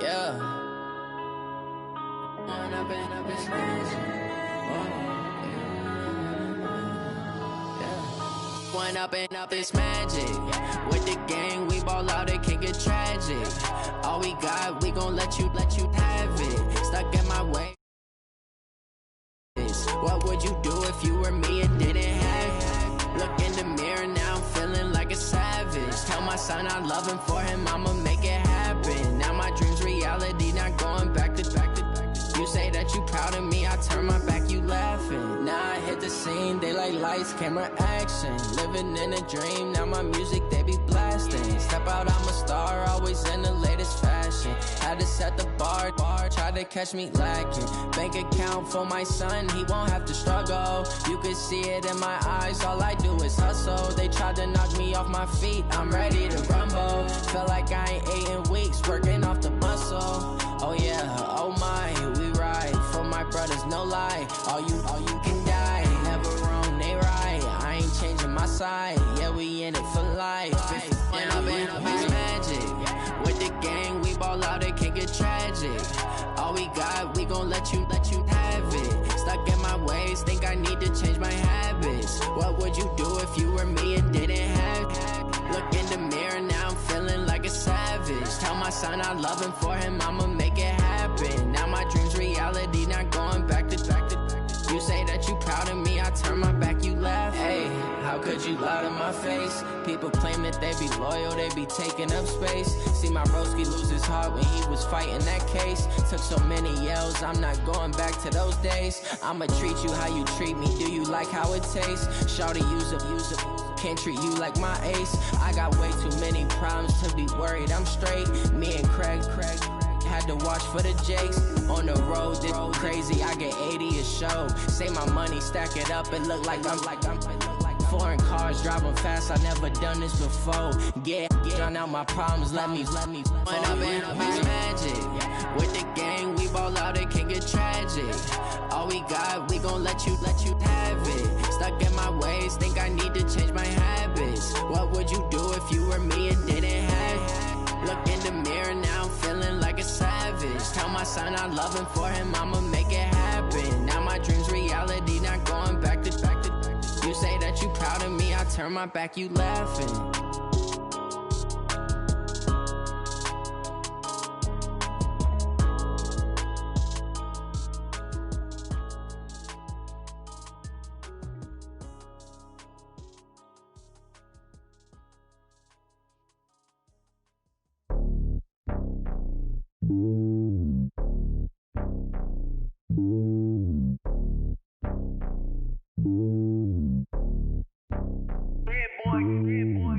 Yeah. One up and up, it's magic. With the gang, we ball out, it can get tragic. All we got, we gon' let you have it. Stuck in my way. What would you do if you were me and didn't have it? Look in the mirror, now I'm feeling like a savage. Tell my son I love him, for him I'ma make it happen. Now my dream's reality, not going back to. You say that you proud of me, I turn my back, you laughing. Now I hit the scene, they like lights, camera, action. Living in a dream, now my music, they be blasting. Step out, I'm a star, always in the latest fashion. Had to set the bar, try to catch me lacking. Bank account for my son, he won't have to struggle. You can see it in my eyes, all I do is hustle. They tried to knock me off my feet, I'm ready to rumble. Feel like I ain't ate in weeks, working off the muscle. Oh yeah, oh my, we ride for my brothers, no lie. All you can die, never wrong, they right. I ain't changing my side, yeah, we in it for life. When up and up, it's magic. With the gang, we ball out, it can get tragic. All we got, we gon' let you have it. Stuck in my ways, think I need to change my habits. What would you do if you were me and didn't have it? Look in the mirror, now I'm feeling like a savage. Tell my son I love him, for him I'ma make it happen. Now my dream's reality, not going back to. You say that you proud of me, I turn my back, you laugh. Hey, how could you lie to my face? People claim that they be loyal, they be taking up space. See my broski lose his heart when he was fighting that case. Took so many yells, I'm not going back to those days. I'ma treat you how you treat me, do you like how it tastes? Shawty, use it, can't treat you like my ace. I got way too many problems to be worried, I'm straight. Me and Craig had to watch for the Jakes. On the road, this crazy, I get 80 a show. Say my money, stack it up, it look like I'm foreign cars, driving fast, I never done this before. Get drown out my problems, let me When up and up, it's magic. With the gang, we ball out, it can get tragic. All we got, we gon' let you have it. Stuck in my ways, think I need to change my habits. What would you do if you were me and didn't have it? Look in the mirror, now I'm feeling like a savage. Tell my son I love him, for him I'ma make it happen. Now my dream's reality, not going back to. You say that you proud of me, I turn my back, you laughing.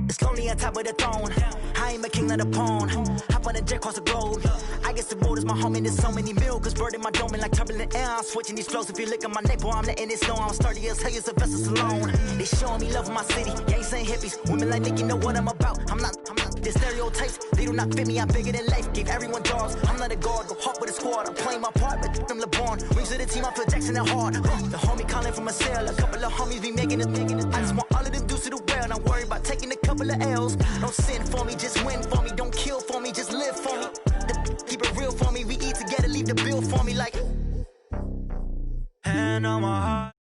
It's lonely on top of the throne. I ain't a king of the pawn. Hop on a jet across the globe. I guess the road is my home and there's so many milkers bird in my dome and like turbulent air. I'm switching these flows. If you look at my neck, boy, I'm letting it snow. I'm sturdy as hell, as a vessel alone. They showing me love in my city. Gangs ain't hippies. Women like Nicky know what I'm about. I'm not the stereotypes. They do not fit me. I'm bigger than life. Gave everyone dogs. I'm not a guard. Go hard with a squad. I'm playing my part, but them LeBron. Rings of the team. I feel Jackson and hard. The homie calling from a cell. A couple of homies be making it. I just want all of them dudes to the well. Not worry about taking a couple of L's. Don't sin for me, just win for me. Don't kill for me, just live for me. Keep it real for me. We eat together, leave the bill for me like. Hand on my heart.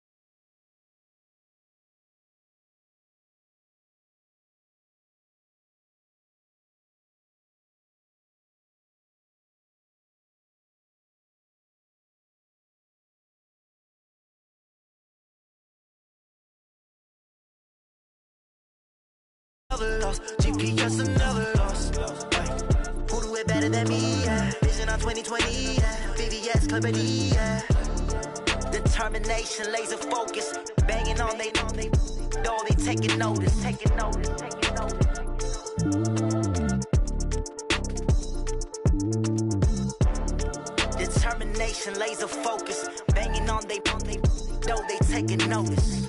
GPS another lost. Who do it better than me? Yeah. Vision on 2020. Yeah. VVS Clarity. Yeah. Determination, laser focus. Banging on they know they taking notice. Determination, laser focus. Banging on they know they taking notice.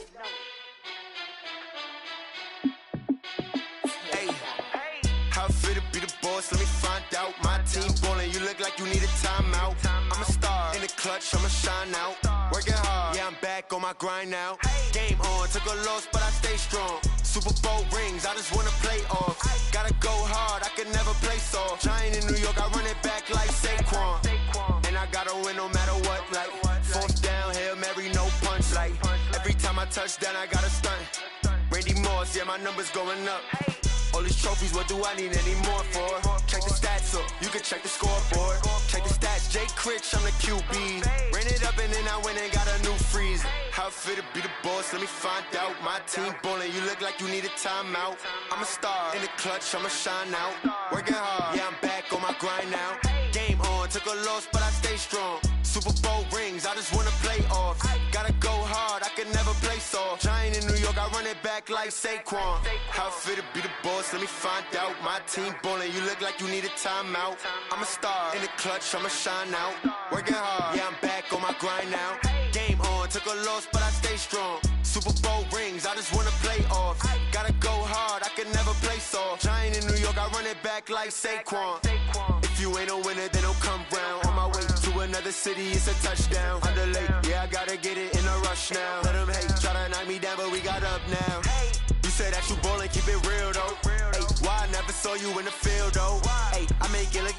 Let me find out. My team ballin', you look like you need a timeout. I'm a star in the clutch, I'ma shine out. Working hard, yeah, I'm back on my grind now. Game on, took a loss, but I stay strong. Super Bowl rings, I just wanna play off. Gotta go hard, I can never play soft. Giant in New York, I run it back like Saquon. And I gotta win no matter what, like fourth down, Hail Mary, no punch. Like every time I touch down, I gotta stunt. Randy Moss, yeah, my numbers going up. All these trophies, what do I need any more for? Check the stats up, you can check the scoreboard. Check the stats, G3rry, I'm the QB. Ran it up and then I went and got a new freeze. How it feel to be the boss, let me find out. My team ballin', you look like you need a timeout. I'm a star, in the clutch, I'ma shine out. Working hard, yeah, I'm back on my grind now. Game on, took a loss, but I stay strong. Super Bowl rings, I just wanna play off. Gotta go hard, I can never play soft. Giant in New York, I run it back like Saquon. How it feel to be the boss, let me find out. My team ballin', you look like you need a timeout. I'm a star, in the clutch, I'ma shine out. Working hard, yeah, I'm back on my grind now. Game on, took a loss, but I stay strong. Super Bowl rings, I just wanna play off. Gotta go hard, I can never play soft. Giant in New York, I run it back like Saquon. If you ain't a winner, then don't come round. On my way to another city, it's a touchdown. Underlay, yeah, I gotta get it in a rush now. Let them hate, try to knock me down, but we got up now. You say that you ballin', keep it real though. Hey, why I never saw you in the field though? Hey, I make it look.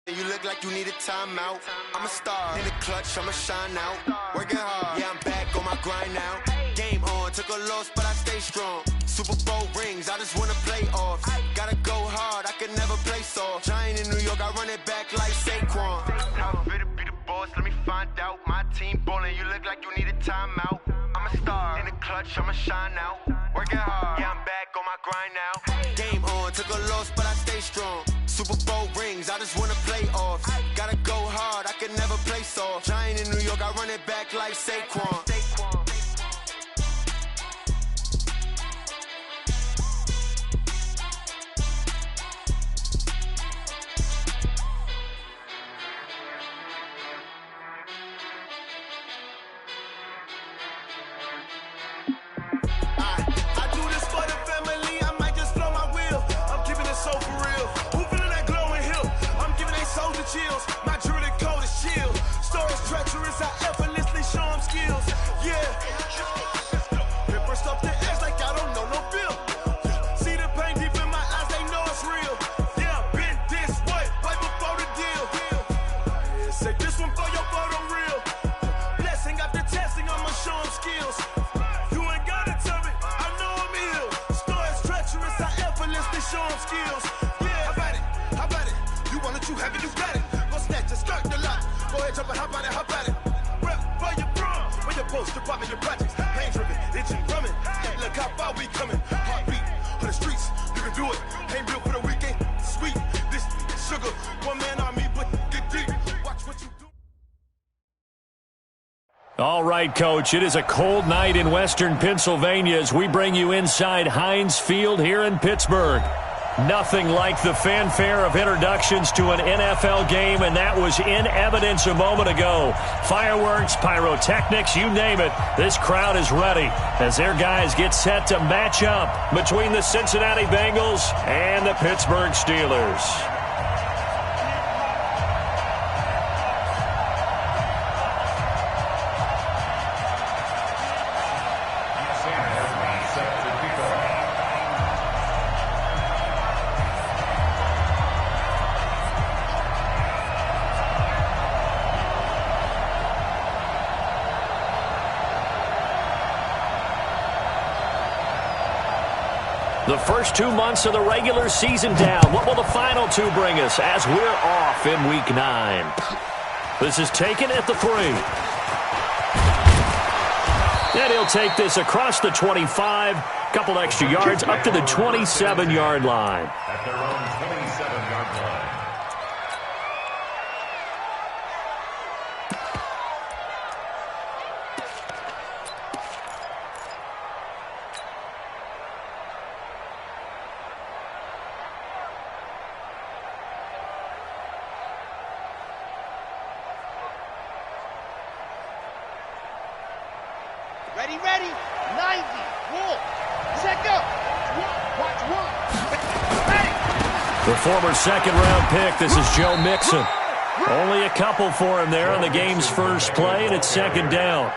You look like you need a timeout. I'm a star, in the clutch, I'ma shine out. Working hard, yeah, I'm back on my grind now. Game on, took a loss, but I stay strong. Super Bowl rings, I just wanna play off. Gotta go hard, I can never play soft. Giant in New York, I run it back like Saquon. How it feel to be the boss, let me find out. My team ballin', you look like you need a timeout. I'm a star, in the clutch, I'ma shine out. Working hard, yeah, I'm back on my grind now. Game on, took a loss, but I stay strong. Super Bowl rings, I just wanna play off. Gotta go hard, I can never play soft. Giant in New York, I run it back like Saquon. I do this for the family, I might just blow my wheel. I'm keeping it so for real. Who feeling that glowing hill? I'm giving they soldier chills. My jewelry code is chill. Stories treacherous, I effortlessly show them skills. Yeah. Pepper stuff the edge like I don't know no bill. See the pain deep in my eyes, they know it's real. Yeah, been this way, way before the deal. Say this one for your photo reel. Blessing after testing, I'ma show them skills. You ain't gotta tell me, I know I'm ill. Stories treacherous, I effortlessly show them skills. Yeah, how about it? You want it, you have it, you got it. Go snatch it, skirt the lot. Go ahead, jump it, how about it? Rep for your bro, where your post, department, your projects. Pain driven, itching, drumming. Hey, look how far we coming. Heartbeat on the streets, you can do it. Ain't built for the weekend, sweet. This sugar, one man army, but get deep. Watch what you do. All right, Coach, it is a cold night in western Pennsylvania as we bring you inside Heinz Field here in Pittsburgh. Nothing like the fanfare of introductions to an NFL game, and that was in evidence a moment ago. Fireworks, pyrotechnics, you name it. This crowd is ready as their guys get set to match up between the Cincinnati Bengals and the Pittsburgh Steelers. The first 2 months of the regular season down. What will the final two bring us as we're off in Week 9? This is taken at the 3. And he'll take this across the 25, couple extra yards, up to the 27-yard line. At their own 27-yard line. Ready, 90, roll, set, go. Watch, one. Ready. The former second-round pick, this is Joe Mixon. Only a couple for him there on the game's first play, and it's second down.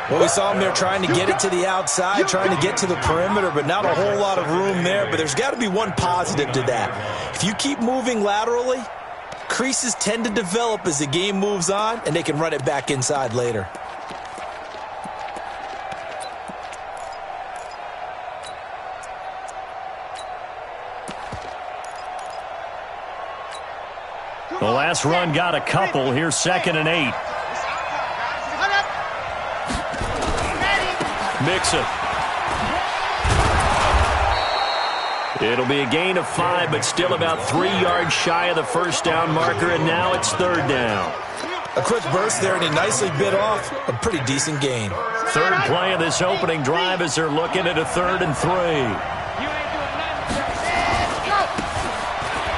Well, we saw him there trying to get it to the outside, trying to get to the perimeter, but not a whole lot of room there. But there's got to be one positive to that. If you keep moving laterally, creases tend to develop as the game moves on, and they can run it back inside later. The last run got a couple. Here's 2nd and 8. Mixon. It'll be a gain of 5, but still about 3 yards shy of the first down marker, and now it's 3rd down. A quick burst there, and he nicely bit off a pretty decent gain. Third play of this opening drive as they're looking at a 3rd and 3.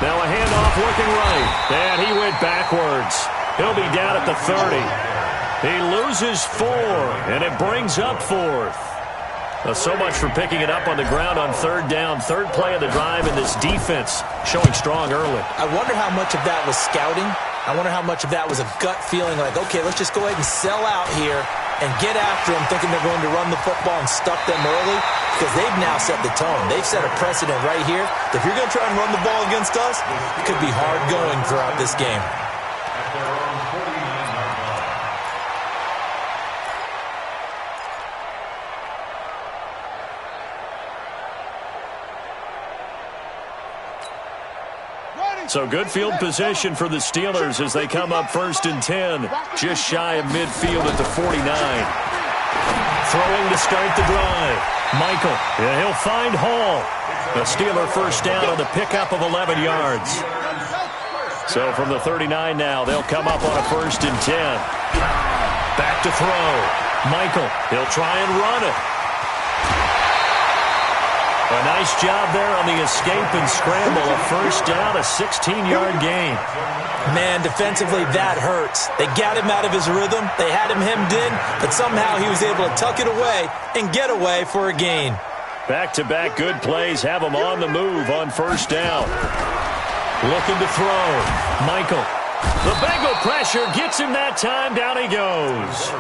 Now a handoff looking right, and he went backwards. He'll be down at the 30. He loses 4, and it brings up 4th. So much for picking it up on the ground on 3rd down. 3rd play of the drive, and this defense showing strong early. I wonder how much of that was scouting. I wonder how much of that was a gut feeling like, okay, let's just go ahead and sell out here and get after them, thinking they're going to run the football and stuff them early, because they've now set the tone. They've set a precedent right here. If you're going to try and run the ball against us, it could be hard going throughout this game. So good field position for the Steelers as they come up 1st and 10, just shy of midfield at the 49. Throwing to start the drive. Michael, and he'll find Hall. A Steeler first down on the pickup of 11 yards. So from the 39 now, they'll come up on a 1st and 10. Back to throw. Michael, he'll try and run it. A nice job there on the escape and scramble. A first down, a 16-yard gain. Man, defensively, that hurts. They got him out of his rhythm. They had him hemmed in, but somehow he was able to tuck it away and get away for a gain. Back-to-back good plays have him on the move on first down. Looking to throw. Michael. The Bengal pressure gets him that time. Down he goes.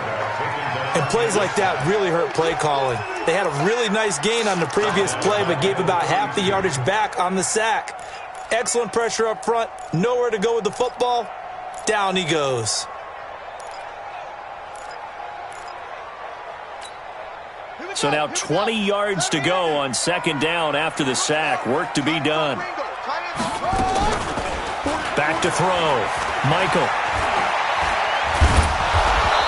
And plays like that really hurt play calling. They had a really nice gain on the previous play, but gave about half the yardage back on the sack. Excellent pressure up front. Nowhere to go with the football. Down he goes. So now 20 yards to go on 2nd down after the sack. Work to be done. Back to throw. Michael.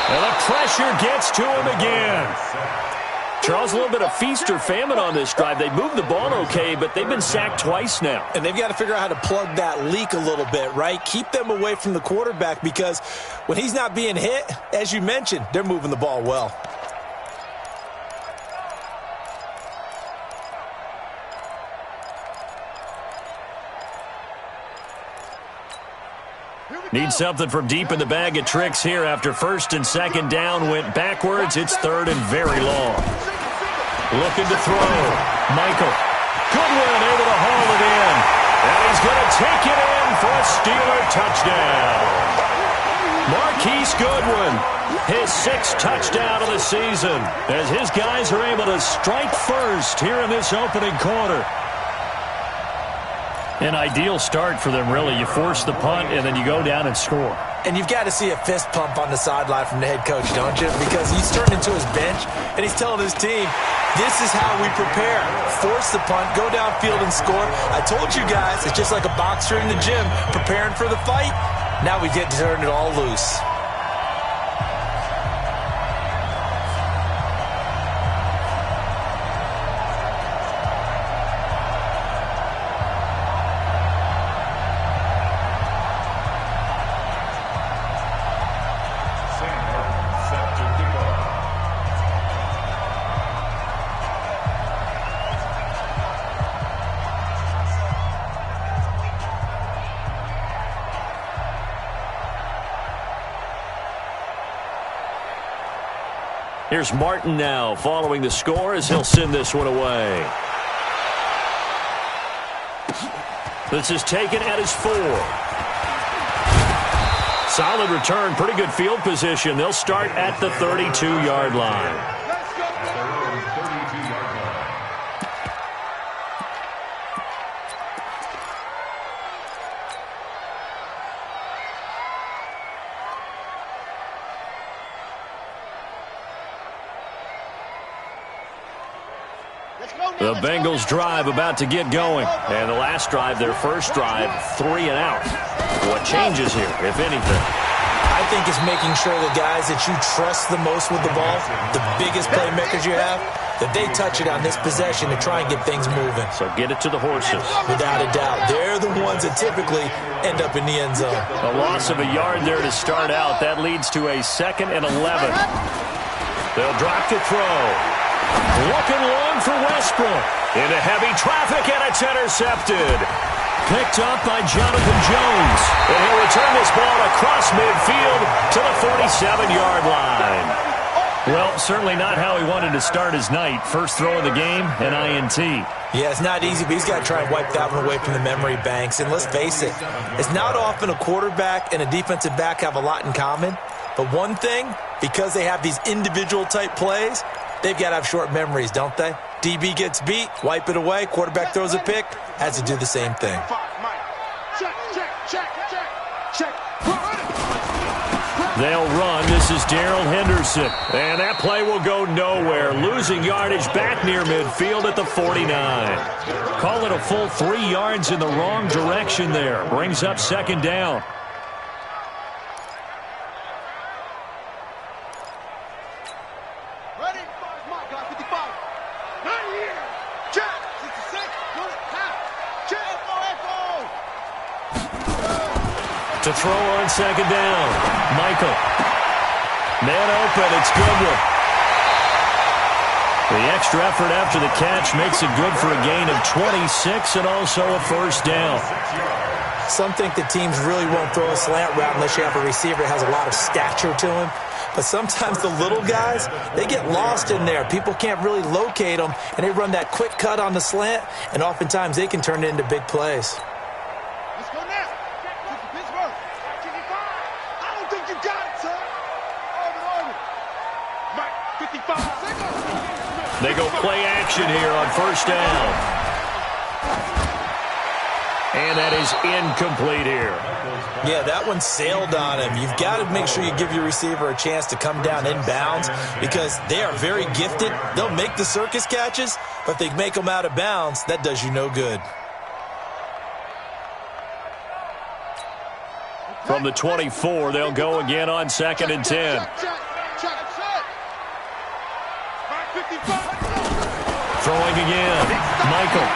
And the pressure gets to him again. Charles, a little bit of feast or famine on this drive. They moved the ball okay, but they've been sacked twice now. And they've got to figure out how to plug that leak a little bit, right? Keep them away from the quarterback, because when he's not being hit, as you mentioned, they're moving the ball well. Need something from deep in the bag of tricks here after 1st and 2nd down went backwards. It's 3rd and very long. Looking to throw. Michael. Goodwin able to haul it in. And he's going to take it in for a Steeler touchdown. Marquise Goodwin, his 6th touchdown of the season, as his guys are able to strike first here in this opening quarter. An ideal start for them, really. You force the punt, and then you go down and score. And you've got to see a fist pump on the sideline from the head coach, don't you? Because he's turned into his bench, and he's telling his team, this is how we prepare. Force the punt, go downfield and score. I told you guys, it's just like a boxer in the gym preparing for the fight. Now we get to turn it all loose. Here's Martin now following the score as he'll send this one away. This is taken at his 4. Solid return, pretty good field position. They'll start at the 32-yard line. The Bengals drive about to get going. And the last drive, their first drive, 3 and out. What changes here, if anything? I think it's making sure the guys that you trust the most with the ball, the biggest playmakers you have, that they touch it on this possession to try and get things moving. So get it to the horses. Without a doubt. They're the ones that typically end up in the end zone. A loss of a yard there to start out. That leads to a 2nd and 11. They'll drop to throw. Looking long for Westbrook. Into heavy traffic, and it's intercepted. Picked up by Jonathan Jones. And he'll return this ball across midfield to the 47-yard line. Well, certainly not how he wanted to start his night. First throw of the game, an INT. Yeah, it's not easy, but he's got to try and wipe that one away from the memory banks. And let's face it, it's not often a quarterback and a defensive back have a lot in common. But one thing, because they have these individual type plays, they've got to have short memories, don't they? DB gets beat, wipe it away, quarterback throws a pick, has to do the same thing. They'll run. This is Darrell Henderson. And that play will go nowhere. Losing yardage back near midfield at the 49. Call it a full 3 yards in the wrong direction there. Brings up 2nd down. To throw on 2nd down. Michael. Man open. It's Goodwin. The extra effort after the catch makes it good for a gain of 26 and also a 1st down. Some think that teams really won't throw a slant route unless you have a receiver that has a lot of stature to him. But sometimes the little guys, they get lost in there. People can't really locate them, and they run that quick cut on the slant, and oftentimes they can turn it into big plays. They go play action here on 1st down. And that is incomplete here. Yeah, that one sailed on him. You've got to make sure you give your receiver a chance to come down inbounds because they are very gifted. They'll make the circus catches, but if they make them out of bounds, that does you no good. From the 24, they'll go again on 2nd and 10. Throwing again. Michael.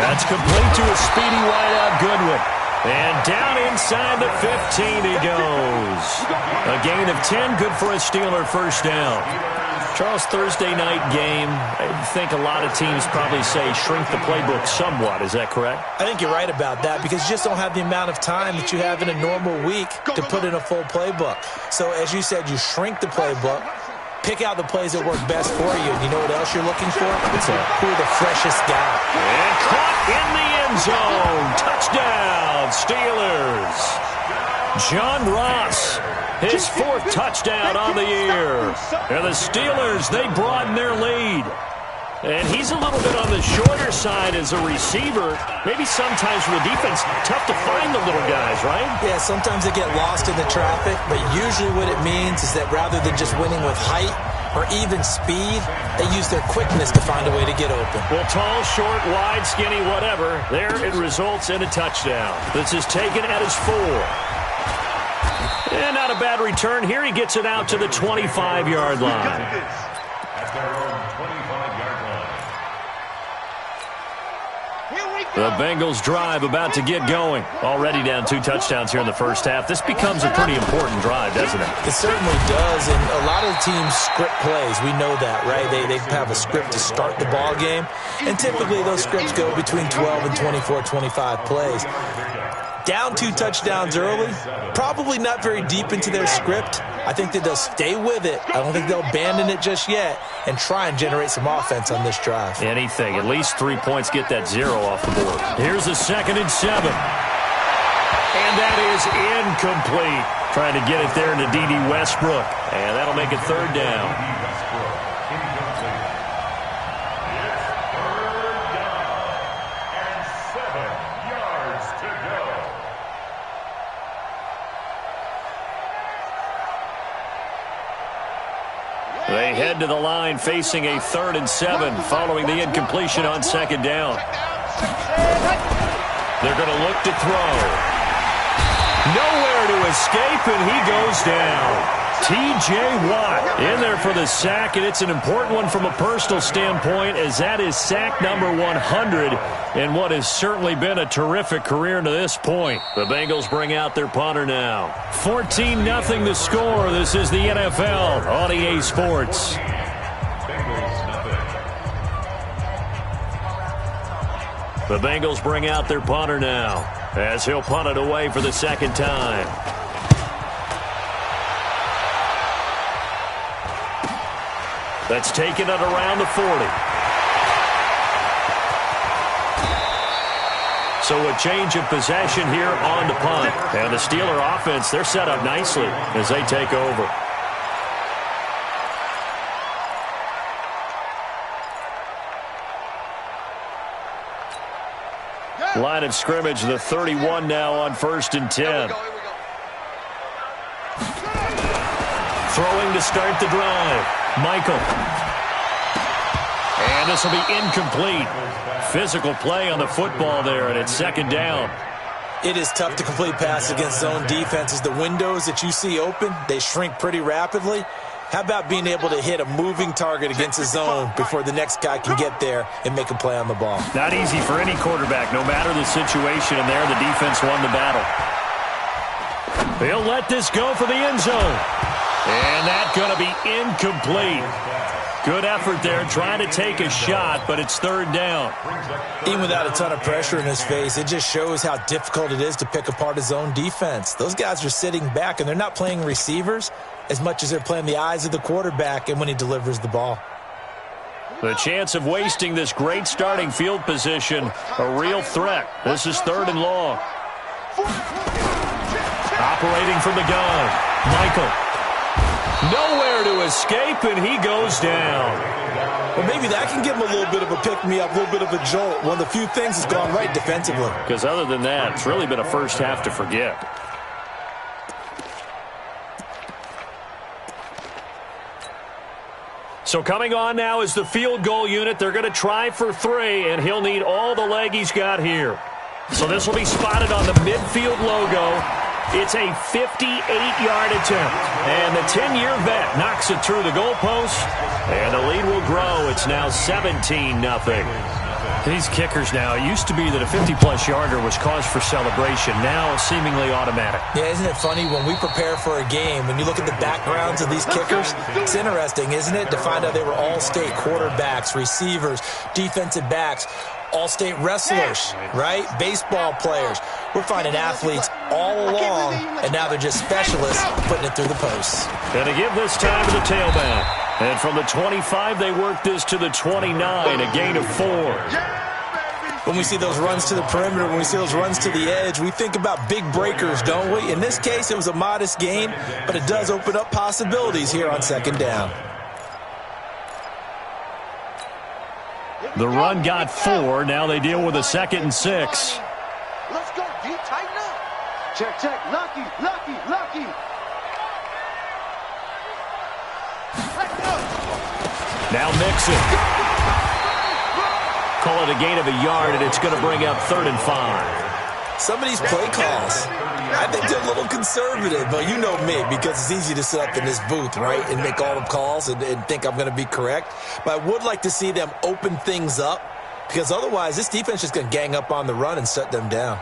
That's complete to a speedy wideout Goodwin. And down inside the 15 he goes. A gain of 10, good for a Steeler 1st down. Charles, Thursday night game, I think a lot of teams probably say shrink the playbook somewhat. Is that correct? I think you're right about that because you just don't have the amount of time that you have in a normal week to put in a full playbook. So as you said, you shrink the playbook. Pick out the plays that work best for you. And you know what else you're looking for? It's who the freshest guy. And caught in the end zone. Touchdown, Steelers. John Ross, his 4th touchdown on the year. And the Steelers, they broaden their lead. And he's a little bit on the shorter side as a receiver. Maybe sometimes for the defense, tough to find the little guys, right? Yeah, sometimes they get lost in the traffic, but usually what it means is that rather than just winning with height or even speed, they use their quickness to find a way to get open. Well, tall, short, wide, skinny, whatever, there it results in a touchdown. This is taken at his 4. And not a bad return here. He gets it out to the 25-yard line. The Bengals drive about to get going. Already down 2 touchdowns here in the first half. This becomes a pretty important drive, doesn't it? It certainly does, and a lot of teams script plays. We know that, right? They have a script to start the ball game, and typically those scripts go between 12 and 24, 25 plays. Down 2 touchdowns early, probably not very deep into their script. I think that they'll stay with it. I don't think they'll abandon it just yet and try and generate some offense on this drive. Anything. At least 3 points, get that 0 off the board. Here's a 2nd and 7. And that is incomplete. Trying to get it there into D.D. Westbrook. And that'll make it 3rd down. They head to the line facing a 3rd and 7 following the incompletion on 2nd down. They're going to look to throw. Nowhere to escape, and he goes down. T.J. Watt in there for the sack, and it's an important one from a personal standpoint as that is sack number 100 in what has certainly been a terrific career to this point. The Bengals bring out their punter now. 14-0 the score. This is the NFL on EA Sports. The Bengals bring out their punter now as he'll punt it away for the 2nd time. That's taken at around the 40. So a change of possession here on the punt. And the Steeler offense, they're set up nicely as they take over. Line of scrimmage, the 31 now on 1st and 10. Throwing to start the drive. Michael. And this will be incomplete. Physical play on the football there, and it's 2nd down. It is tough to complete passes against zone defenses. The windows that you see open, they shrink pretty rapidly. How about being able to hit a moving target against a zone before the next guy can get there and make a play on the ball? Not easy for any quarterback, no matter the situation, and there the defense won the battle. He'll let this go for the end zone. And that's going to be incomplete. Good effort there, trying to take a shot, but it's 3rd down. Even without a ton of pressure in his face, it just shows how difficult it is to pick apart his own defense. Those guys are sitting back, and they're not playing receivers as much as they're playing the eyes of the quarterback and when he delivers the ball. The chance of wasting this great starting field position, a real threat. This is 3rd and long. Operating from the gun, Michael. Nowhere to escape, and he goes down. Well, maybe that can give him a little bit of a pick-me-up, a little bit of a jolt. One of the few things that's gone right defensively. Because other than that, it's really been a first half to forget. So coming on now is the field goal unit. They're going to try for 3, and he'll need all the leg he's got here. So this will be spotted on the midfield logo. It's a 58-yard attempt. And the 10-year vet knocks it through the goalpost. And the lead will grow. It's now 17-0. These kickers now, it used to be that a 50-plus yarder was cause for celebration. Now seemingly automatic. Yeah, isn't it funny when we prepare for a game, when you look at the backgrounds of these kickers, it's interesting, isn't it, to find out they were all-state quarterbacks, receivers, defensive backs, all-state wrestlers, right? Baseball players. We're finding athletes all along, and now they're just specialists putting it through the posts. And to give this time to the tailback. And from the 25, they work this to the 29, a gain of 4. When we see those runs to the perimeter, when we see those runs to the edge, we think about big breakers, don't we? In this case, it was a modest gain, but it does open up possibilities here on 2nd down. The run got 4. Now they deal with a 2nd and 6. Let's go, D. Tighten up. Check, check. Lucky, lucky, lucky. Now Mixon. Call it a gain of a yard, and it's going to bring up 3rd and 5. Some of these play calls, I think they're a little conservative, but you know me, because it's easy to sit up in this booth, right, and make all the calls and think I'm going to be correct. But I would like to see them open things up, because otherwise this defense is just going to gang up on the run and shut them down.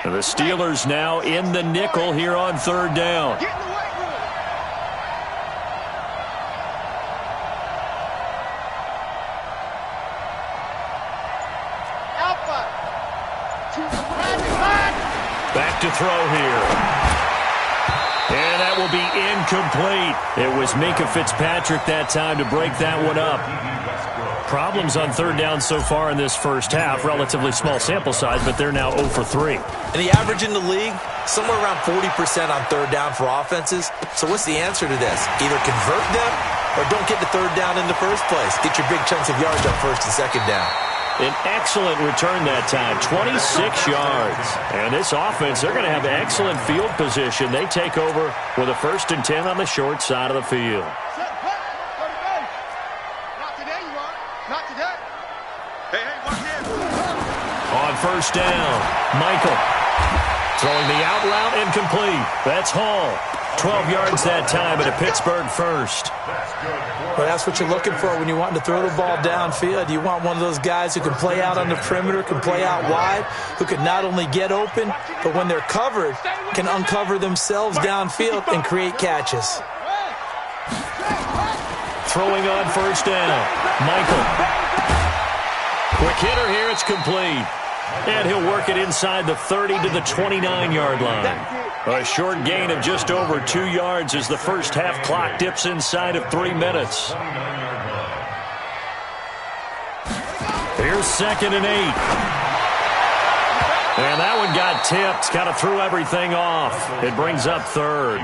The Steelers now in the nickel here on 3rd down. Back to throw here. And that will be incomplete. It was Minkah Fitzpatrick that time to break that one up. Problems on third down so far in this first half. Relatively small sample size, but they're now 0 for 3. And the average in the league, somewhere around 40% on third down for offenses. So what's the answer to this? Either convert them or don't get the third down in the first place. Get your big chunks of yards on first and second down. An excellent return that time, 26 yards. And this offense, they're going to have excellent field position. They take over with a 1st and 10 on the short side of the field. On first down, Michael. Throwing the out route incomplete. That's Hall. 12 yards that time at a Pittsburgh first. Well, that's what you're looking for when you want to throw the ball downfield. You want one of those guys who can play out on the perimeter, can play out wide, who can not only get open, but when they're covered, can uncover themselves downfield and create catches. Throwing on first down, Michael. Quick hitter here, it's complete. And he'll work it inside the 30 to the 29-yard line. A short gain of just over 2 yards as the first half clock dips inside of 3 minutes. Here's 2nd and 8. And that one got tipped. Kind of threw everything off. It brings up 3rd.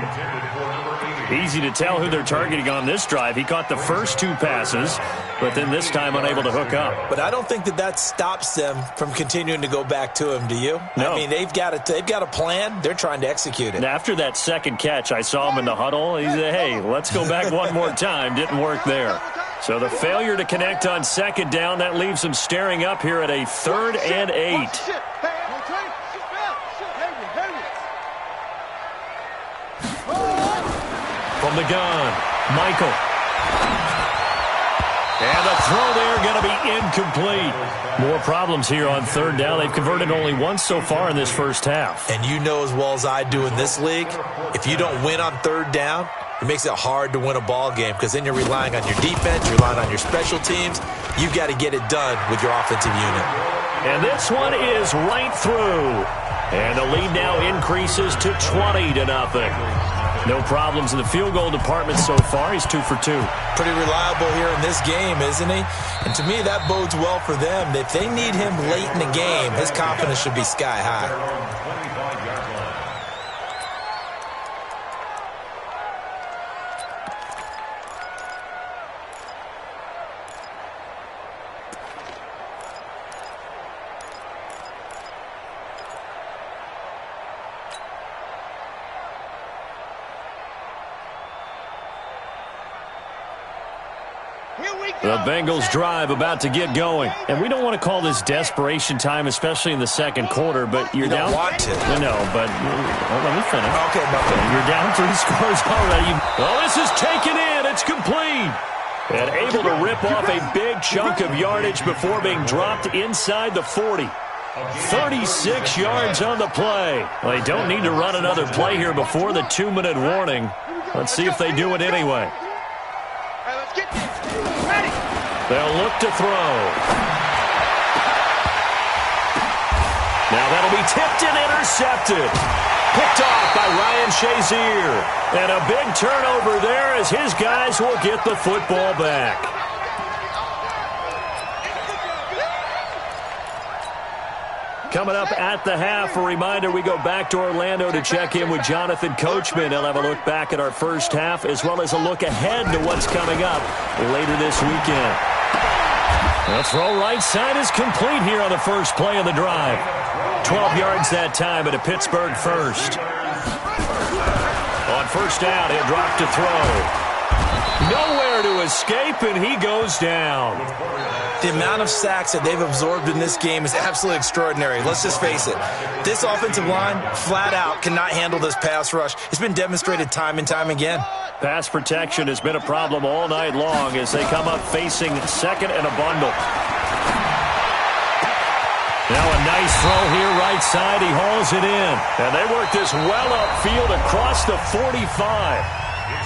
Easy to tell who they're targeting on this drive. He caught the first 2 passes, but then this time unable to hook up. But I don't think that stops them from continuing to go back to him, do you? No. I mean, they've got a plan. They're trying to execute it. And after that second catch, I saw him in the huddle. He said, hey, let's go back one more time. Didn't work there. So the failure to connect on 2nd down, that leaves them staring up here at a 3rd and 8. From the gun, Michael. And the throw there going to be incomplete. More problems here on 3rd down. They've converted only once so far in this first half. And you know as well as I do in this league, if you don't win on 3rd down, it makes it hard to win a ball game because then you're relying on your defense, you're relying on your special teams. You've got to get it done with your offensive unit. And this one is right through. And the lead now increases to 20-0. No problems in the field goal department so far. He's 2 for 2. Pretty reliable here in this game, isn't he? And to me, that bodes well for them. If they need him late in the game, his confidence should be sky high. The Bengals drive about to get going. And we don't want to call this desperation time, especially in the second quarter, but you're down. You don't want to. No, but let me finish. Okay, you're down 3 scores already. Oh, this is taken in. It's complete. And able to rip off a big chunk of yardage before being dropped inside the 40. 36 yards on the play. Well, they don't need to run another play here before the 2-minute warning. Let's see if they do it anyway. They'll look to throw. Now that'll be tipped and intercepted. Picked off by Ryan Shazier. And a big turnover there as his guys will get the football back. Coming up at the half, a reminder, we go back to Orlando to check in with Jonathan Coachman. He'll have a look back at our first half as well as a look ahead to what's coming up later this weekend. The throw right side is complete here on the first play of the drive. 12 yards that time at a Pittsburgh first. On first down, he'll drop to throw. Nowhere to escape, and he goes down. The amount of sacks that they've absorbed in this game is absolutely extraordinary. Let's just face it. This offensive line, flat out, cannot handle this pass rush. It's been demonstrated time and time again. Pass protection has been a problem all night long as they come up facing 2nd and a bundle. Now a nice throw here right side. He hauls it in. And they work this well upfield across the 45.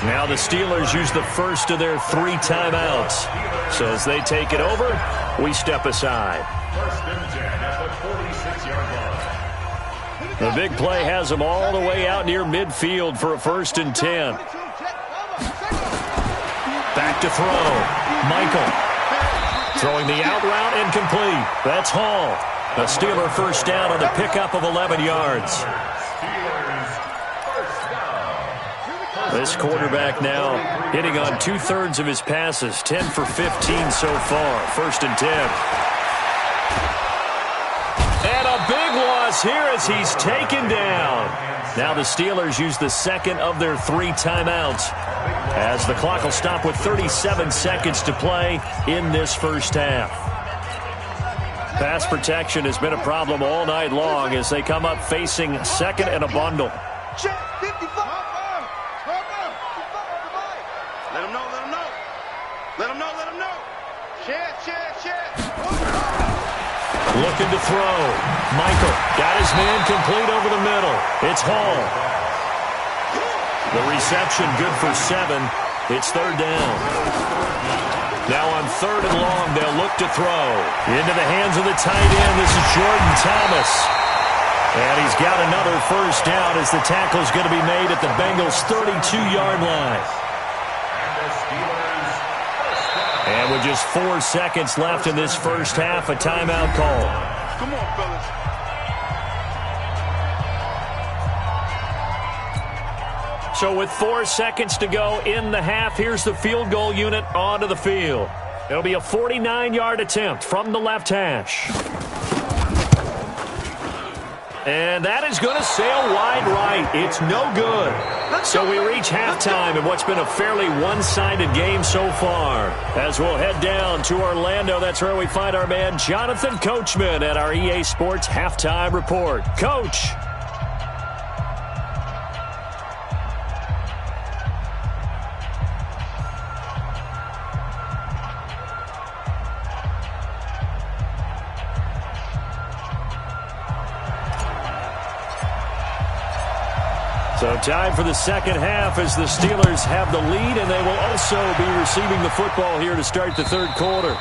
Now the Steelers use the first of their 3 timeouts. So as they take it over, we step aside. The big play has him all the way out near midfield for a 1st and 10. Back to throw. Michael. Throwing the out route incomplete. That's Hall. A Steeler 1st down on the pickup of 11 yards. This quarterback now hitting on 2/3 of his passes. 10 for 15 so far. 1st and 10. And a big loss here as he's taken down. Now the Steelers use the second of their 3 timeouts as the clock will stop with 37 seconds to play in this 1st half. Pass protection has been a problem all night long as they come up facing 2nd and a bundle. Let him know, let him know. Let him know, let him know. Share. Looking to throw. Michael got his man complete over the middle. It's Hall. The reception good for 7. It's 3rd down. Now on 3rd and long, they'll look to throw. Into the hands of the tight end. This is Jordan Thomas. And he's got another 1st down as the tackle's going to be made at the Bengals' 32-yard line. And with just 4 seconds left in this 1st half, a timeout call. Come on, fellas. So with 4 seconds to go in the half, here's the field goal unit onto the field. It'll be a 49-yard attempt from the left hash. And that is going to sail wide right. It's no good. So we reach halftime in what's been a fairly one-sided game so far. As we'll head down to Orlando, that's where we find our man Jonathan Coachman at our EA Sports Halftime Report. Coach. So time for the 2nd half as the Steelers have the lead, and they will also be receiving the football here to start the 3rd quarter.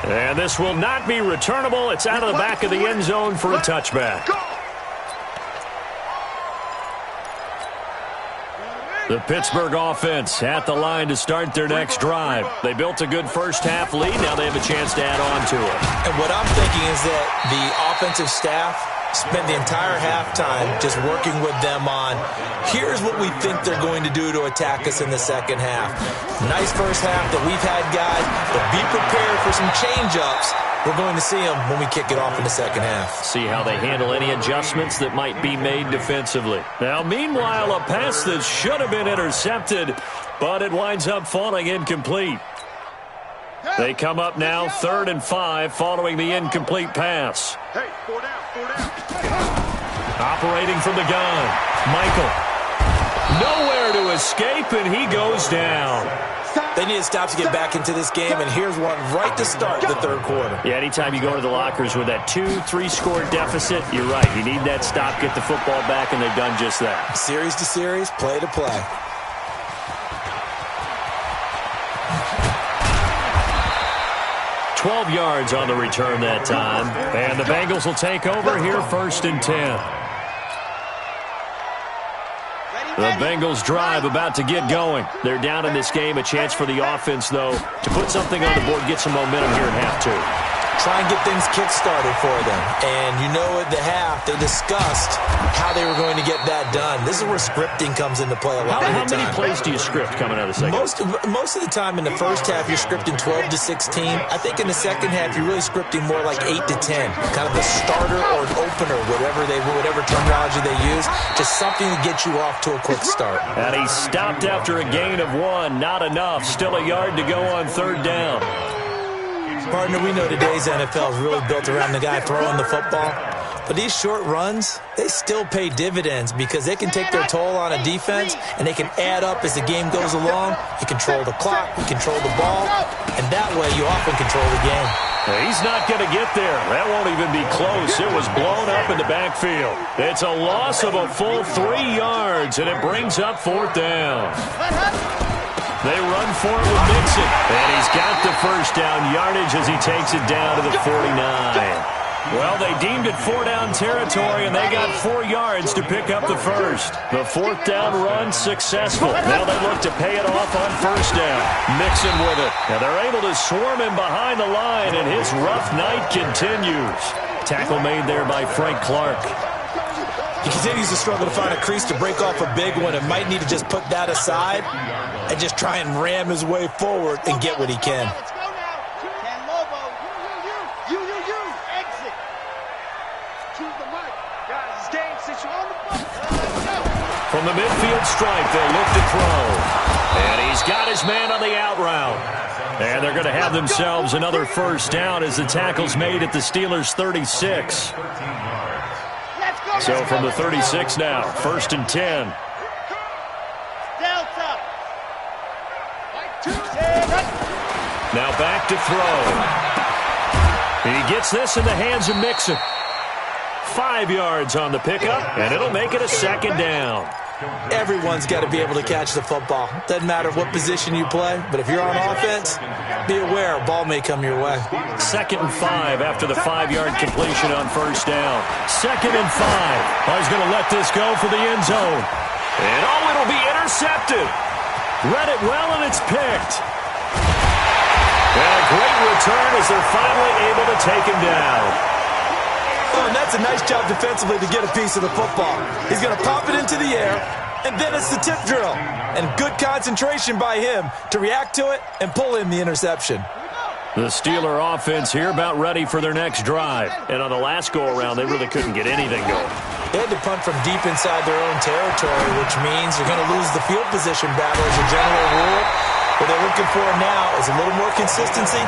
And this will not be returnable. It's out of the back of the end zone for a touchback. The Pittsburgh offense at the line to start their next drive. They built a good 1st half lead. Now they have a chance to add on to it. And what I'm thinking is that the offensive staff spent the entire halftime just working with them on, here's what we think they're going to do to attack us in the 2nd half. Nice 1st half that we've had, guys, but be prepared for some change-ups. We're going to see them when we kick it off in the 2nd half. See how they handle any adjustments that might be made defensively. Now, meanwhile, a pass that should have been intercepted, but it winds up falling incomplete. They come up now 3rd and 5 following the incomplete pass. Hey, 4 down. Operating from the gun. Michael. Nowhere to escape, and he goes down. They need to stop to get back into this game, and here's one right to start the 3rd quarter. Yeah, anytime you go to the lockers with that 2-3 score deficit, you're right. You need that stop, get the football back, and they've done just that. Series to series, play to play. $12 yards on the return that time. And the Bengals will take over here 1st and 10. The Bengals drive about to get going. They're down in this game. A chance for the offense, though, to put something on the board, get some momentum here in half 2. Try and get things kick-started for them. And you know at the half, they discussed how they were going to get that done. This is where scripting comes into play a lot of the time. How many plays do you script coming out of the 2nd? Most of the time in the 1st half, you're scripting 12 to 16. I think in the 2nd half, you're really scripting more like 8 to 10. Kind of a starter or an opener, whatever terminology they use. Just something to get you off to a quick start. And he stopped after a gain of 1. Not enough. Still a yard to go on 3rd down. Partner, we know today's NFL is really built around the guy throwing the football. But these short runs, they still pay dividends because they can take their toll on a defense and they can add up as the game goes along. You control the clock, you control the ball, and that way you often control the game. He's not going to get there. That won't even be close. It was blown up in the backfield. It's a loss of a full 3 yards, and it brings up 4th down. They run for it with Mixon, and he's got the 1st down yardage as he takes it down to the 49. Well, they deemed it 4-down territory, and they got 4 yards to pick up the first. The 4th down run successful. Now they look to pay it off on 1st down. Mixon with it. Now they're able to swarm him behind the line, and his rough night continues. Tackle made there by Frank Clark. He continues to struggle to find a crease to break off a big one and might need to just put that aside and just try and ram his way forward and get what he can. From the midfield stripe, they'll look to throw. And he's got his man on the out route. And they're going to have themselves another 1st down as the tackle's made at the Steelers' 36. So from the 36 now, 1st and 10. Now back to throw. He gets this in the hands of Mixon. 5 yards on the pickup, and it'll make it a 2nd down. Everyone's got to be able to catch the football. Doesn't matter what position you play, but if you're on offense, be aware a ball may come your way. 2nd and 5 after the 5-yard completion on 1st down. 2nd and 5. He's going to let this go for the end zone. And it'll be intercepted. Read it well, and it's picked. And a great return as they're finally able to take him down. Oh, and that's a nice job defensively to get a piece of the football. He's going to pop it into the air, and then it's the tip drill. And good concentration by him to react to it and pull in the interception. The Steeler offense here about ready for their next drive. And on the last go-around, they really couldn't get anything going. They had to punt from deep inside their own territory, which means you're going to lose the field position battle as a general rule. What they're looking for now is a little more consistency,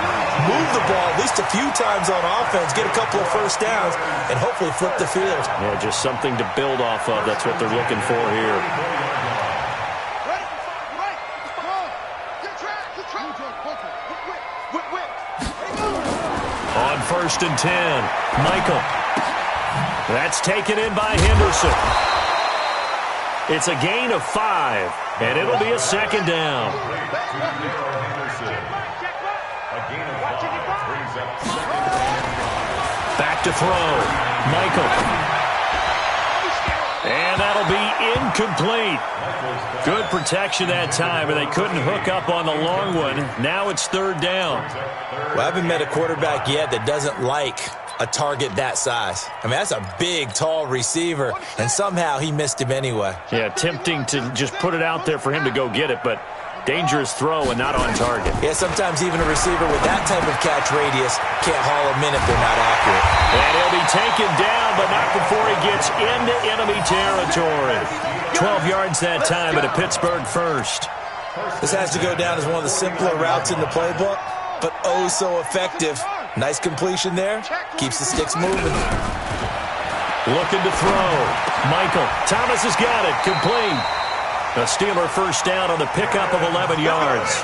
move the ball at least a few times on offense, get a couple of 1st downs, and hopefully flip the field. Yeah, just something to build off of. That's what they're looking for here. On 1st and 10, Michael. That's taken in by Henderson. It's a gain of 5, and it'll be a 2nd down. Back to throw. Michael. And that'll be incomplete. Good protection that time, and they couldn't hook up on the long one. Now it's 3rd down. Well, I haven't met a quarterback yet that doesn't like a target that size. I mean, that's a big, tall receiver, and somehow he missed him anyway. Yeah, tempting to just put it out there for him to go get it, but dangerous throw and not on target. Yeah, sometimes even a receiver with that type of catch radius can't haul them in if they're not accurate. And he'll be taken down, but not before he gets into enemy territory. 12 yards that time at a Pittsburgh 1st. This has to go down as one of the simpler routes in the playbook, but oh so effective. Nice completion there. Keeps the sticks moving. Looking to throw. Michael. Thomas has got it. Complete. A Steeler 1st down on the pickup of 11 yards.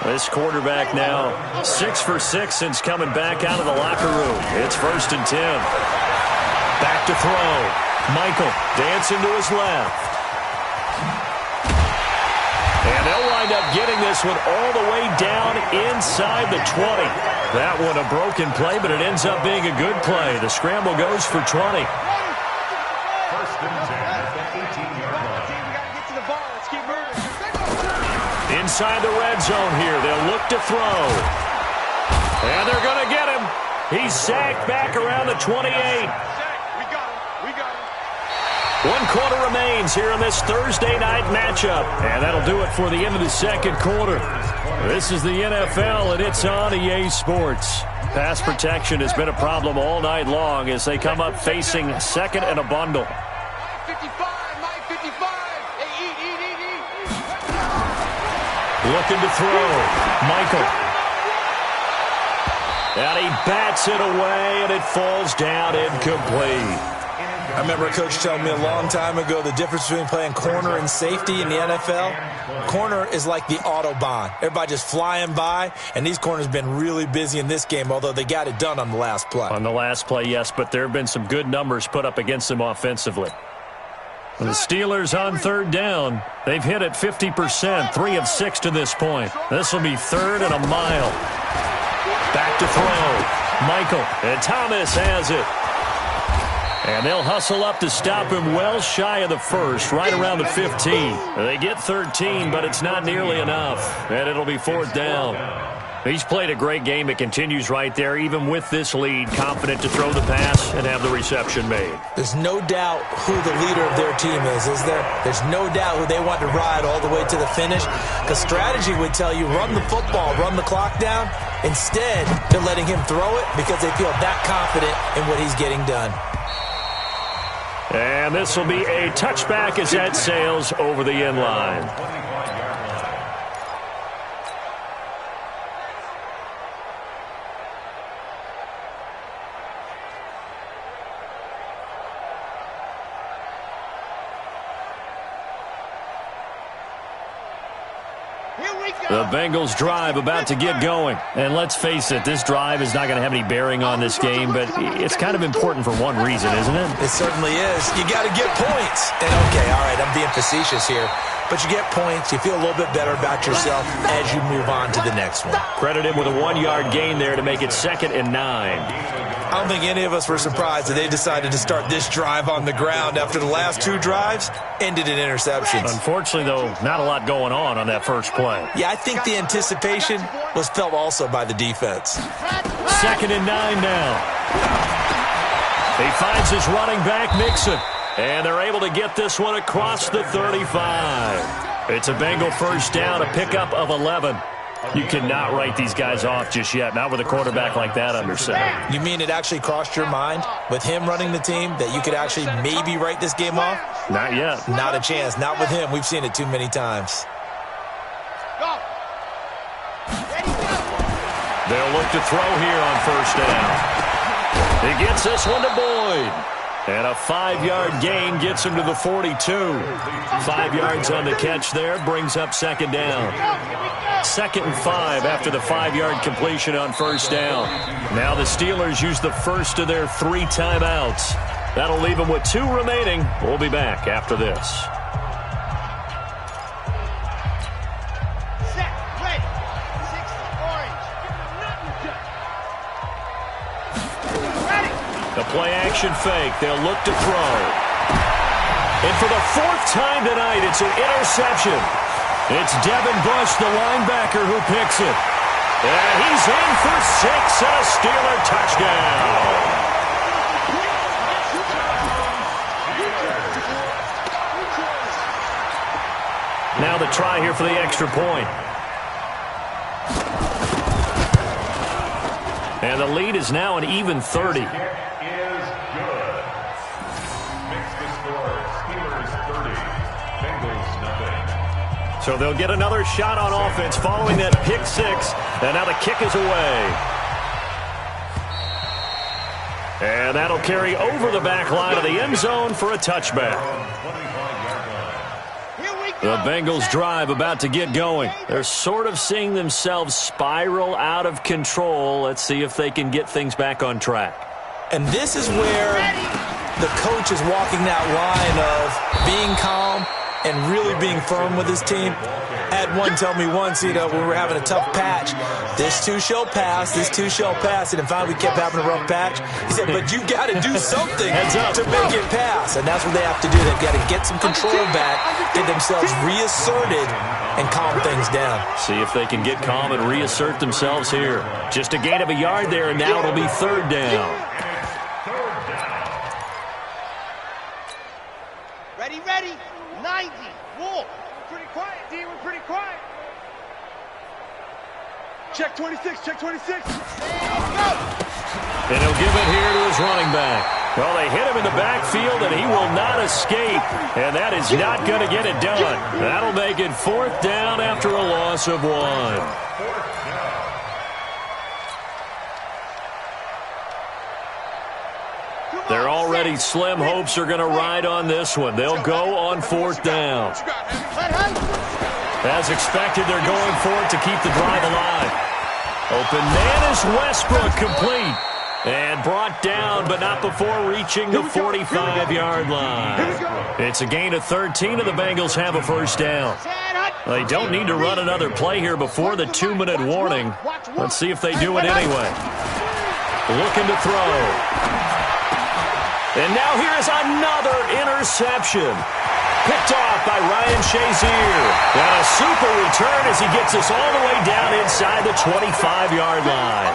This quarterback now 6 for 6 since coming back out of the locker room. It's 1st and 10. Back to throw. Michael dancing to his left. And they'll wind up getting this one all the way down inside the 20. That one a broken play, but it ends up being a good play. The scramble goes for 20. 1st and 10 at the 18-yard line. Inside the red zone here, they'll look to throw. And they're going to get him. He's sacked back around the 28. One quarter remains here in this Thursday night matchup. And that'll do it for the end of the 2nd quarter. This is the NFL, and it's on EA Sports. Pass protection has been a problem all night long as they come up facing 2nd and a bundle. Looking to throw. Michael. And he bats it away, and it falls down incomplete. I remember a coach telling me a long time ago the difference between playing corner and safety in the NFL. Corner is like the Autobahn. Everybody just flying by, and these corners have been really busy in this game, although they got it done on the last play. On the last play, yes, but there have been some good numbers put up against them offensively. The Steelers on 3rd down. They've hit it 50%, 3 of 6 to this point. This will be 3rd and a mile. Back to throw. Michael, and Thomas has it. And they'll hustle up to stop him well shy of the first, right around the 15. They get 13, but it's not nearly enough, and it'll be 4th down. He's played a great game. It continues right there, even with this lead, confident to throw the pass and have the reception made. There's no doubt who the leader of their team is there? There's no doubt who they want to ride all the way to the finish, because strategy would tell you run the football, run the clock down. Instead, they're letting him throw it because they feel that confident in what he's getting done. And this will be a touchback as that sails over the end line. The Bengals drive about to get going. And let's face it, this drive is not going to have any bearing on this game, but it's kind of important for one reason, isn't it? It certainly is. You got to get points. And okay, all right, I'm being facetious here, but you get points, you feel a little bit better about yourself as you move on to the next one. Credit him with a 1-yard gain there to make it 2nd and 9. I don't think any of us were surprised that they decided to start this drive on the ground after the last 2 drives ended in interceptions. Unfortunately, though, not a lot going on that first play. Yeah, I think the anticipation was felt also by the defense. 2nd and 9 now. He finds his running back, Mixon. And they're able to get this one across the 35. It's a Bengal first down, a pickup of 11. You cannot write these guys off just yet, not with a quarterback like that under center. You mean it actually crossed your mind with him running the team that you could actually maybe write this game off? Not yet. Not a chance. Not with him. We've seen it too many times. They'll look to throw here on first down. He gets this one to Boyd. And a 5-yard gain gets him to the 42. 5 yards on the catch there, brings up 2nd down. 2nd and 5 after the 5-yard completion on first down. Now the Steelers use the first of their 3 timeouts. That'll leave them with 2 remaining. We'll be back after this. The play-action fake. They'll look to throw. And for the 4th time tonight, it's an interception. It's Devin Bush, the linebacker, who picks it. And he's in for 6 and a Steeler touchdown. Now the try here for the extra point. And the lead is now an even 30. So they'll get another shot on offense following that pick 6. And now the kick is away. And that'll carry over the back line of the end zone for a touchback. The Bengals drive about to get going. They're sort of seeing themselves spiral out of control. Let's see if they can get things back on track. And this is where the coach is walking that line of being calm and really being firm with his team. Had one tell me once, when we were having a tough patch, this too shall pass, this too shall pass. And finally we kept having a rough patch. He said, but you got to do something to make it pass. And that's what they have to do. They've got to get some control back, get themselves reasserted, and calm things down. See if they can get calm and reassert themselves here. Just a gain of a yard there, and now it'll be 3rd down. Ready. 90. Wolf. Pretty quiet, D. We're pretty quiet. Check 26. Check 26. And he'll give it here to his running back. Well, they hit him in the backfield, and he will not escape. And that is not going to get it done. That'll make it 4th down after a loss of 1. Their already slim hopes are going to ride on this one. They'll go on 4th down. As expected, they're going for it to keep the drive alive. Open man is Westbrook, complete. And brought down, but not before reaching the 45-yard line. It's a gain of 13, and the Bengals have a first down. They don't need to run another play here before the 2-minute warning. Let's see if they do it anyway. looking to throw. And now here's another interception. Picked off by Ryan Shazier. And a super return as he gets us all the way down inside the 25-yard line.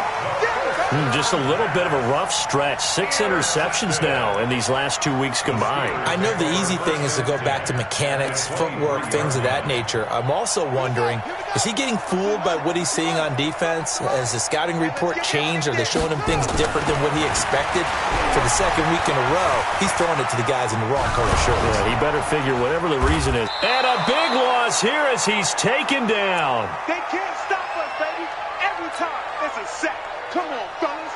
Just a little bit of a rough stretch. 6 interceptions now in these last 2 weeks combined. I know the easy thing is to go back to mechanics, footwork, things of that nature. I'm also wondering, is he getting fooled by what he's seeing on defense? Has the scouting report changed? Are they showing him things different than what he expected? For the second week in a row, he's throwing it to the guys in the wrong color shirts. Yeah, he better figure whatever the reason is. And a big loss here as he's taken down. They can't stop us, baby. Every time it's a sack. Come on, fellas.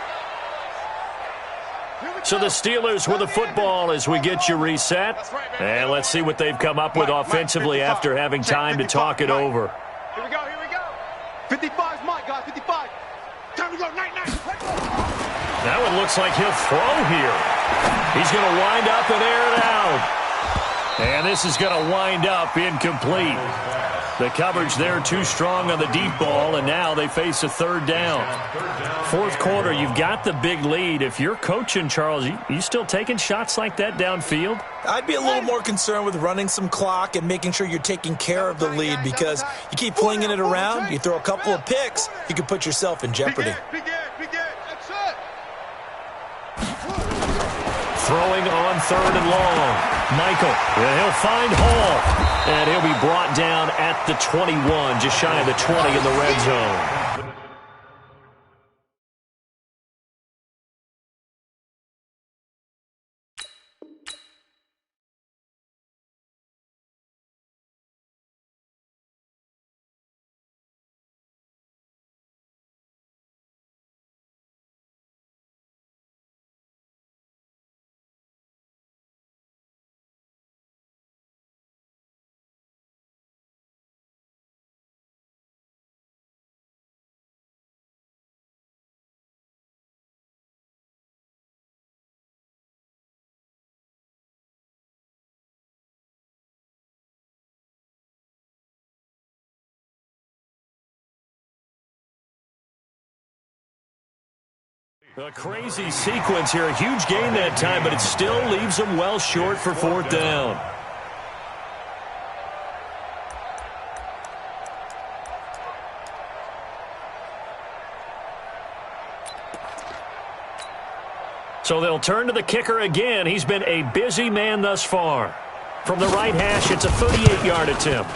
So the Steelers with the football as we get you reset. And let's see what they've come up with offensively after having time to talk it over. Here we go, here we go. 55's Mike, guys, 55. Time to go, night. That one looks like he'll throw here. He's going to wind up and air it out. And this is going to wind up incomplete. The coverage there too strong on the deep ball, and now they face a third down. Fourth quarter, you've got the big lead. If you're coaching, Charles, you still taking shots like that downfield? I'd be a little more concerned with running some clock and making sure you're taking care of the lead, because you keep flinging it around, you throw a couple of picks, you can put yourself in jeopardy. Begin. That's it. Throwing on third and long. Michael, and he'll find Hall. And he'll be brought down at the 21, just shy of the 20 in the red zone. A crazy sequence here. A huge gain that time, but it still leaves them well short for fourth down. So they'll turn to the kicker again. He's been a busy man thus far. From the right hash, it's a 38-yard attempt.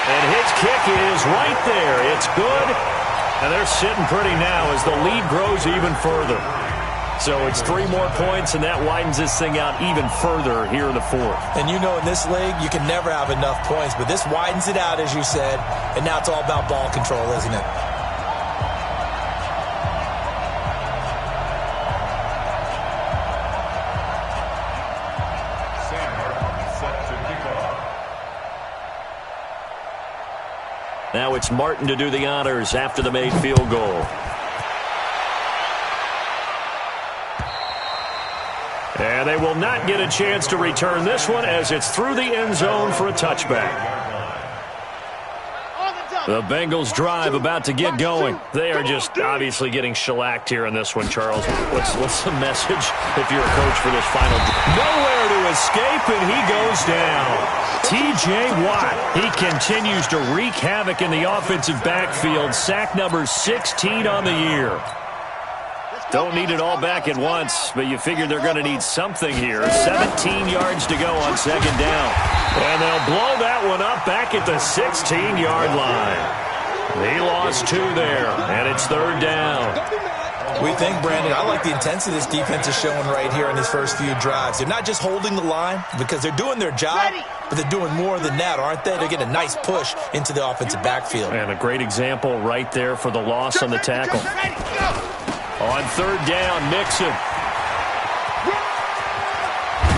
And his kick is right there. It's good. And they're sitting pretty now as the lead grows even further. So it's 3 more points, and that widens this thing out even further here in the fourth. And you know in this league, you can never have enough points, but this widens it out, as you said, and now it's all about ball control, isn't it? Now it's Martin to do the honors after the made field goal. And they will not get a chance to return this one as it's through the end zone for a touchback. The Bengals drive about to get going. They are just obviously getting shellacked here in this one, Charles. What's the message if you're a coach for this final? Nowhere to escape, and he goes down. T.J. Watt, he continues to wreak havoc in the offensive backfield. Sack number 16 on the year. Don't need it all back at once, but you figure they're going to need something here. 17 yards to go on second down. And they'll blow that one up back at the 16-yard line. He lost 2 there, and it's third down. We think, Brandon, I like the intensity this defense is showing right here in his first few drives. They're not just holding the line because they're doing their job, but they're doing more than that, aren't they? They're getting a nice push into the offensive backfield. And a great example right there for the loss on the tackle. On third down, Nixon.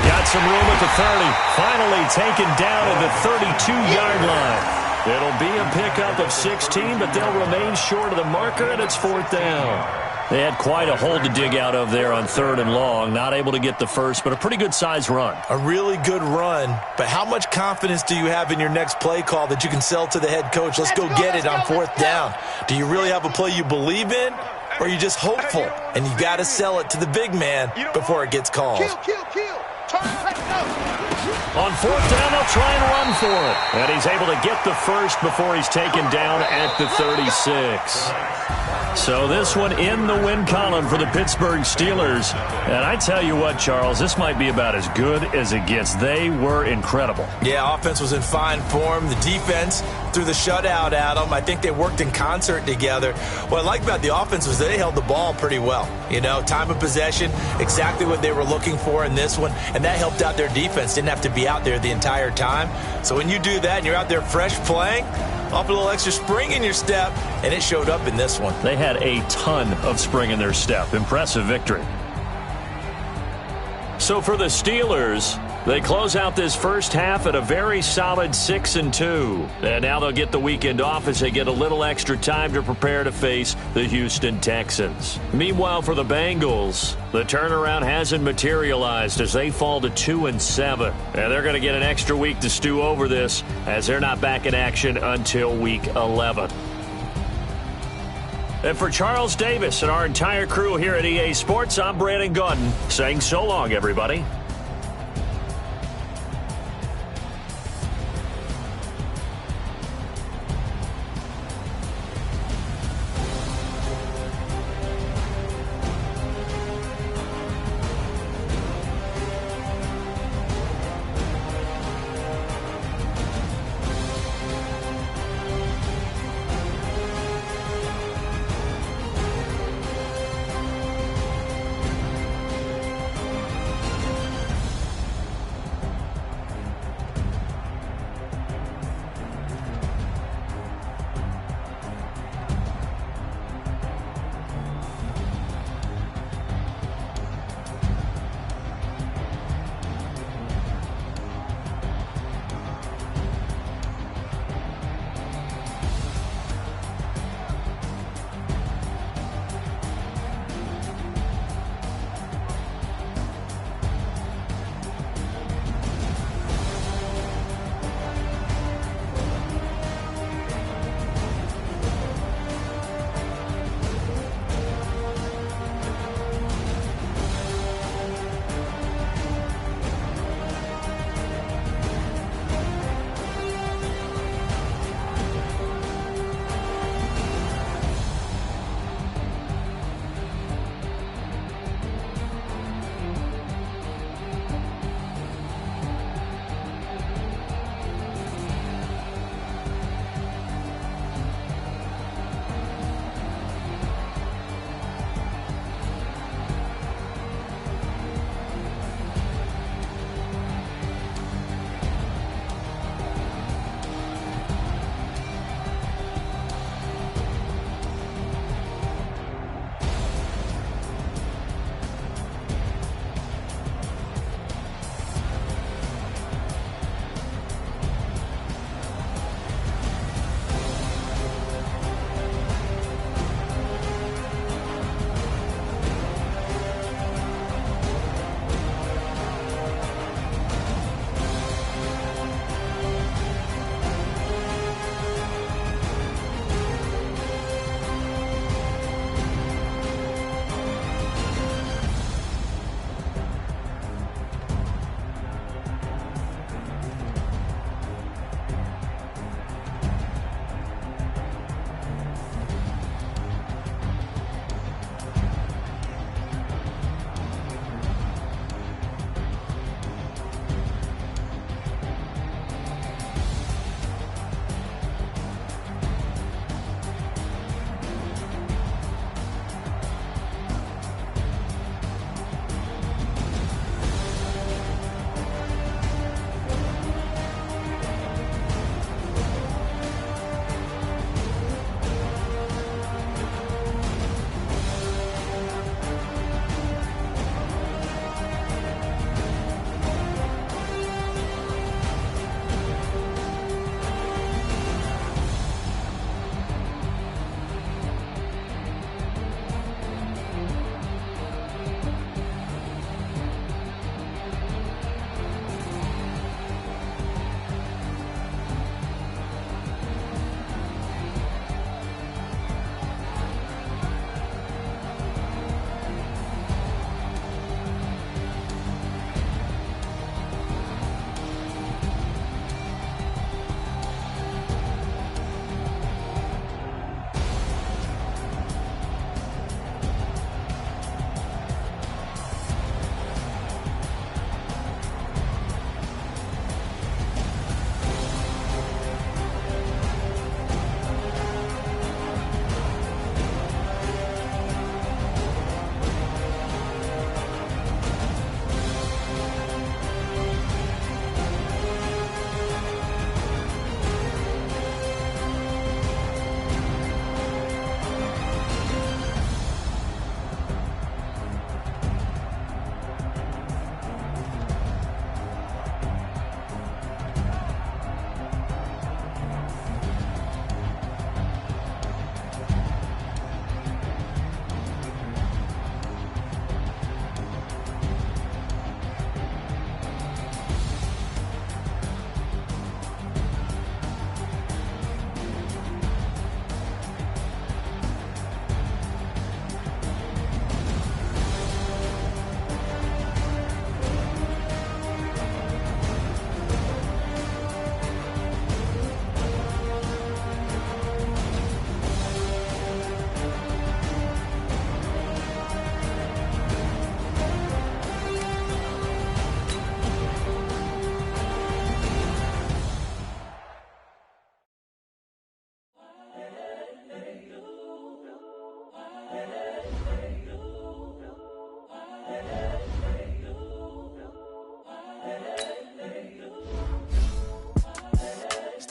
Got some room at the 30. Finally taken down at the 32-yard line. It'll be a pickup of 16, but they'll remain short of the marker, and it's fourth down. They had quite a hole to dig out of there on third and long. Not able to get the first, but a pretty good-sized run. A really good run, but how much confidence do you have in your next play call that you can sell to the head coach? Let's go get it on fourth down. Do you really have a play you believe in, or you're just hopeful, and you got to sell it to the big man before it gets called. Kill. Turn, no. On fourth down, they'll try and run for it. And he's able to get the first before he's taken down at the 36. So this one in the win column for the Pittsburgh Steelers. And I tell you what, Charles, this might be about as good as it gets. They were incredible. Yeah, offense was in fine form. The defense threw the shutout at them. I think they worked in concert together. What I like about the offense was they held the ball pretty well. You know, time of possession, exactly what they were looking for in this one. And that helped out their defense. Didn't have to be out there the entire time. So when you do that and you're out there fresh playing, off a little extra spring in your step, and it showed up in this one. They had a ton of spring in their step. Impressive victory. So for the Steelers, they close out this first half at a very solid 6-2. And now they'll get the weekend off as they get a little extra time to prepare to face the Houston Texans. Meanwhile, for the Bengals, the turnaround hasn't materialized as they fall to 2-7. And they're going to get an extra week to stew over this as they're not back in action until week 11. And for Charles Davis and our entire crew here at EA Sports, I'm Brandon Gaudin saying so long, everybody.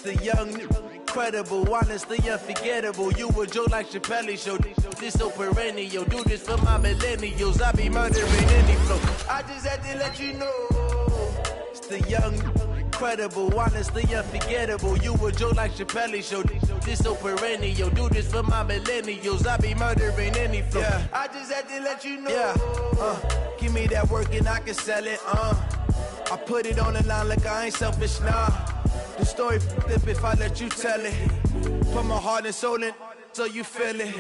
the young, incredible, honestly unforgettable. You a joke like Chappelle Show. This so perennial. Do this for my millennials. I be murdering any flow. I just had to let you know. It's the young, incredible, honestly unforgettable. You a joke like Chappelle Show. This so perennial. Do this for my millennials. I be murdering any flow. Yeah. I just had to let you know. Yeah. Give me that work and I can sell it. I put it on the line like I ain't selfish, nah. The story flip if I let you tell it. Put my heart and soul in so you feel it.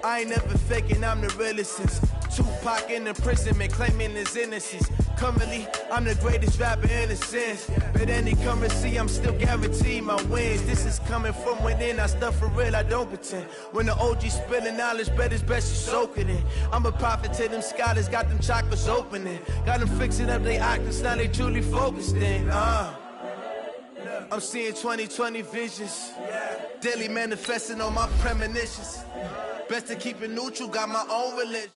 I ain't never faking, I'm the realest since Tupac in imprisonment, claiming his innocence. Currently, I'm the greatest rapper in a sense. But any currency, I'm still guaranteed my wins. This is coming from within, I stuff for real, I don't pretend. When the OG spilling knowledge, bet it's best you soak it in. I'm a prophet to them scholars, got them chakras opening. Got them fixing up their octaves, now they truly focused in. I'm seeing 2020 visions. Daily manifesting on my premonitions. Best to keep it neutral, got my own religion.